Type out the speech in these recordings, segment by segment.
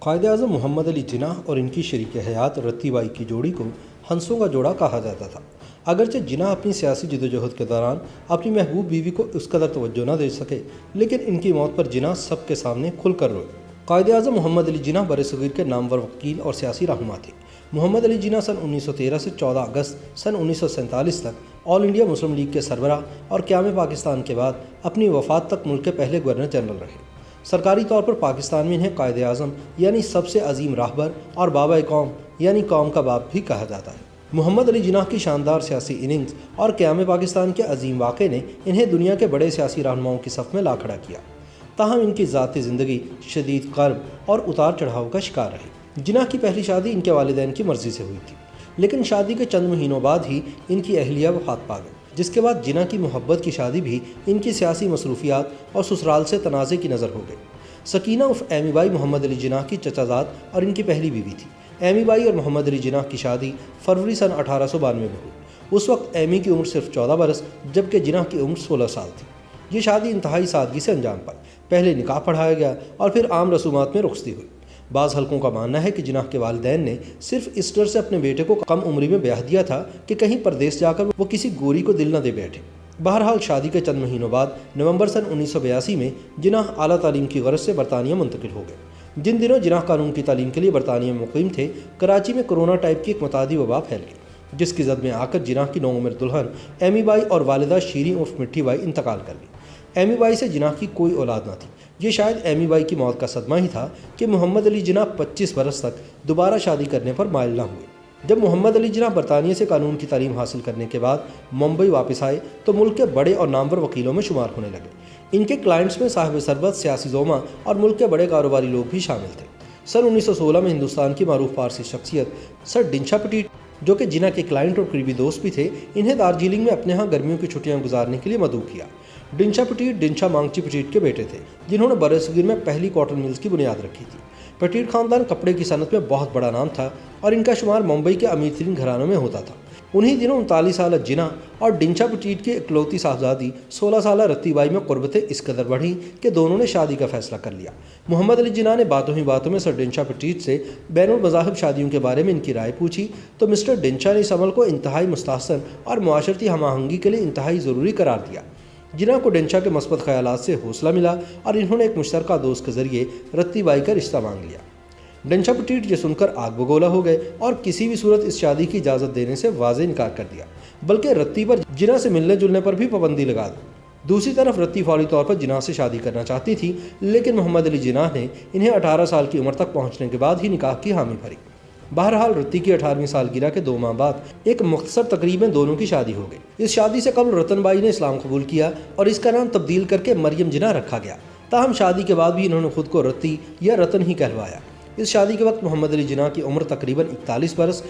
قائد اعظم محمد علی جناح اور ان کی شریک حیات رتی بائی کی جوڑی کو ہنسوں کا جوڑا کہا جاتا تھا۔ اگرچہ جناح اپنی سیاسی جدوجہد کے دوران اپنی محبوب بیوی کو اس قدر توجہ نہ دے سکے، لیکن ان کی موت پر جناح سب کے سامنے کھل کر روئے۔ قائد اعظم محمد علی جناح برصغیر کے نامور وکیل اور سیاسی رہنما تھے۔ محمد علی جناح سن 1913 سے 14 اگست سن 1947 تک آل انڈیا مسلم لیگ کے سربراہ اور قیام پاکستان کے بعد اپنی وفات تک ملک کے پہلے گورنر جنرل رہے۔ سرکاری طور پر پاکستان میں انہیں قائد اعظم یعنی سب سے عظیم راہبر اور بابا قوم یعنی قوم کا باپ بھی کہا جاتا ہے۔ محمد علی جناح کی شاندار سیاسی اننگز اور قیام پاکستان کے عظیم واقعے نے انہیں دنیا کے بڑے سیاسی رہنماؤں کی صف میں لا کھڑا کیا۔ تاہم ان کی ذاتی زندگی شدید کرب اور اتار چڑھاؤ کا شکار رہی۔ جناح کی پہلی شادی ان کے والدین کی مرضی سے ہوئی تھی، لیکن شادی کے چند مہینوں بعد ہی ان کی اہلیہ وفات پا گئی، جس کے بعد جناح کی محبت کی شادی بھی ان کی سیاسی مصروفیات اور سسرال سے تنازع کی نظر ہو گئی۔ سکینہ عرف ایمی بائی محمد علی جناح کی چچا زاد اور ان کی پہلی بیوی تھی۔ ایمی بائی اور محمد علی جناح کی شادی فروری سن 1892 میں ہوئی۔ اس وقت ایمی کی عمر صرف 14 برس جبکہ جناح کی عمر 16 سال تھی۔ یہ شادی انتہائی سادگی سے انجام پائی۔ پہلے نکاح پڑھایا گیا اور پھر عام رسومات میں رخصتی ہوئی۔ بعض حلقوں کا ماننا ہے کہ جناح کے والدین نے صرف اس ڈر سے اپنے بیٹے کو کم عمری میں بیاہ دیا تھا کہ کہیں پردیس جا کر وہ کسی گوری کو دل نہ دے بیٹھے۔ بہرحال شادی کے چند مہینوں بعد نومبر سن 1982 میں جناح اعلیٰ تعلیم کی غرض سے برطانیہ منتقل ہو گئے۔ جن دنوں جناح قانون کی تعلیم کے لیے برطانیہ میں مقیم تھے، کراچی میں کرونا ٹائپ کی ایک متعدی وبا پھیل گئی، جس کی زد میں آ کر جناح کی نوعمر دلہن ایمی بائی اور والدہ شیریں عرف مٹھی بائی انتقال کر گئی۔ ایمی بائی سے جناح کی کوئی اولاد نہ تھی۔ یہ شاید ایمی بائی کی موت کا صدمہ ہی تھا کہ محمد علی جناح 25 برس تک دوبارہ شادی کرنے پر مائل نہ ہوئے۔ جب محمد علی جناح برطانیہ سے قانون کی تعلیم حاصل کرنے کے بعد ممبئی واپس آئے تو ملک کے بڑے اور نامور وکیلوں میں شمار ہونے لگے۔ ان کے کلائنٹس میں صاحب ثروت، سیاسی زعما اور ملک کے بڑے کاروباری لوگ بھی شامل تھے۔ سن 1916 میں ہندوستان کی معروف پارسی شخصیت سر ڈنشا پٹیٹ، جو کہ جناح کے کلائنٹ اور قریبی دوست بھی تھے، انہیں دارجلنگ میں اپنے ہاں گرمیوں کی چھٹیاں گزارنے کے لیے مدعو کیا۔ ڈنشا پٹیٹ ڈنشا مانگچی پٹیٹ کے بیٹے تھے، جنہوں نے برصغیر میں پہلی کاٹن ملز کی بنیاد رکھی تھی۔ پٹیٹ خاندان کپڑے کی صنعت میں بہت بڑا نام تھا اور ان کا شمار ممبئی کے امیر ترین گھرانوں میں ہوتا تھا۔ انہی دنوں 39 سالہ جناح اور ڈنشا پٹیٹ کی اکلوتی صاحبزادی 16 سالہ رتی بائی میں قربتیں اس قدر بڑھی کہ دونوں نے شادی کا فیصلہ کر لیا۔ محمد علی جناح نے باتوں ہی باتوں میں سر ڈنشا پٹیٹ سے بین المذاہب شادیوں کے بارے میں ان کی رائے پوچھی تو مسٹر ڈنشا نے اس عمل کو انتہائی مستحسن اور معاشرتی ہم آہنگی کے لیے انتہائی ضروری قرار دیا۔ جناح کو ڈنشا کے مثبت خیالات سے حوصلہ ملا اور انہوں نے ایک مشترکہ دوست کے ذریعے رتی بائی کا رشتہ مانگ لیا۔ ڈنشا پٹیٹ یہ سن کر آگ بگولا ہو گئے اور کسی بھی صورت اس شادی کی اجازت دینے سے واضح انکار کر دیا، بلکہ رتی پر جناح سے ملنے جلنے پر بھی پابندی لگا دی۔ دوسری طرف رتی فوری طور پر جناح سے شادی کرنا چاہتی تھی، لیکن محمد علی جناح نے انہیں 18 سال کی عمر تک پہنچنے کے بعد ہی نکاح کی حامی بھری۔ بہرحال رتی کی 18ویں سالگرہ کے 2 ماہ بعد ایک مختصر تقریب میں دونوں کی شادی ہو گئی۔ اس شادی سے قبل رتن بائی نے اسلام قبول کیا اور اس کا نام تبدیل کر کے مریم جناح رکھا گیا۔ تاہم شادی کے بعد بھی انہوں نے خود کو رتی یا رتن ہی کہلوایا۔ اس شادی کے وقت محمد علی جناح کی عمر تقریباً 41 برس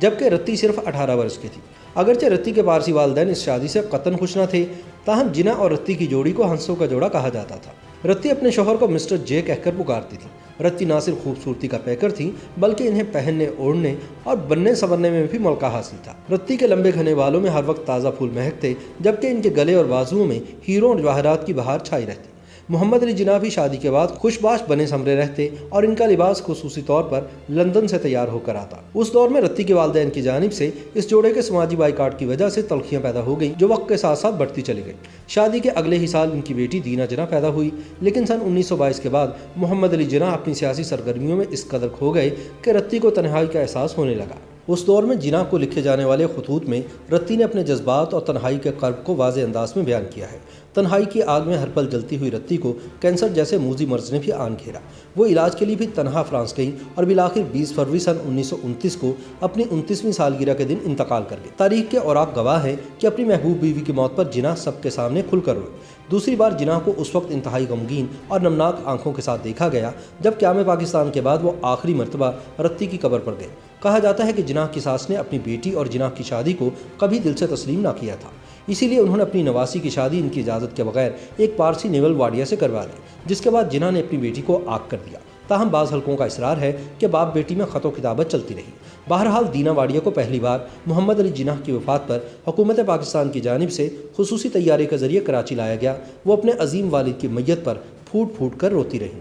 جبکہ رتی صرف 18 برس کی تھی۔ اگرچہ رتی کے پارسی والدین اس شادی سے قطعاً خوش نہ تھے، تاہم جناح اور رتی کی جوڑی کو ہنسوں کا جوڑا کہا جاتا تھا۔ رتی اپنے شوہر کو مسٹر جے کہہ کر پکارتی تھی۔ رتی نہ صرف خوبصورتی کا پیکر تھی بلکہ انہیں پہننے، اوڑھنے اور بننے سنورنے میں بھی ملکہ حاصل تھا۔ رتی کے لمبے گھنے بالوں میں ہر وقت تازہ پھول مہکتے جبکہ ان کے گلے اور بازوؤں میں ہیروں اور جواہرات کی بہار چھائی رہتی۔ محمد علی جناح بھی شادی کے بعد خوش باش بنے سمرے رہتے اور ان کا لباس خصوصی طور پر لندن سے تیار ہو کر آتا۔ اس دور میں رتی کے والدین کی جانب سے اس جوڑے کے سماجی بائیکاٹ کی وجہ سے تلخیاں پیدا ہو گئیں جو وقت کے ساتھ ساتھ بڑھتی چلی گئی۔ شادی کے اگلے ہی سال ان کی بیٹی دینا جناح پیدا ہوئی، لیکن سن 1922 کے بعد محمد علی جناح اپنی سیاسی سرگرمیوں میں اس قدر کھو گئے کہ رتی کو تنہائی کا احساس ہونے لگا۔ اس دور میں جناح کو لکھے جانے والے خطوط میں رتی نے اپنے جذبات اور تنہائی کے کرب کو واضح انداز میں بیان کیا ہے۔ تنہائی کی آگ میں ہر پل جلتی ہوئی رتی کو کینسر جیسے موذی مرض نے بھی آن گھیرا۔ وہ علاج کے لیے بھی تنہا فرانس گئیں اور بالآخر 20 فروری سن 1929 کو اپنی 29ویں سالگرہ کے دن انتقال کر گئے۔ تاریخ کے اوراق گواہ ہیں کہ اپنی محبوب بیوی کی موت پر جناح سب کے سامنے کھل کر روئے۔ دوسری بار جناح کو اس وقت انتہائی غمگین اور نمناک آنکھوں کے ساتھ دیکھا گیا جب قیام پاکستان کے بعد وہ آخری مرتبہ رتی کی قبر پر گئے۔ کہا جاتا ہے کہ جناح کی ساس نے اپنی بیٹی اور جناح کی شادی کو کبھی دل سے تسلیم نہ کیا تھا، اسی لیے انہوں نے اپنی نواسی کی شادی ان کی اجازت کے بغیر ایک پارسی نیول واڈیا سے کروا لی، جس کے بعد جناح نے اپنی بیٹی کو آگ کر دیا۔ تاہم بعض حلقوں کا اصرار ہے کہ باپ بیٹی میں خط و کتابت چلتی رہی۔ بہرحال دینا واڈیا کو پہلی بار محمد علی جناح کی وفات پر حکومت پاکستان کی جانب سے خصوصی طیارے کے ذریعے کراچی لایا گیا۔ وہ اپنے عظیم والد کی میت پر پھوٹ پھوٹ کر روتی رہیں۔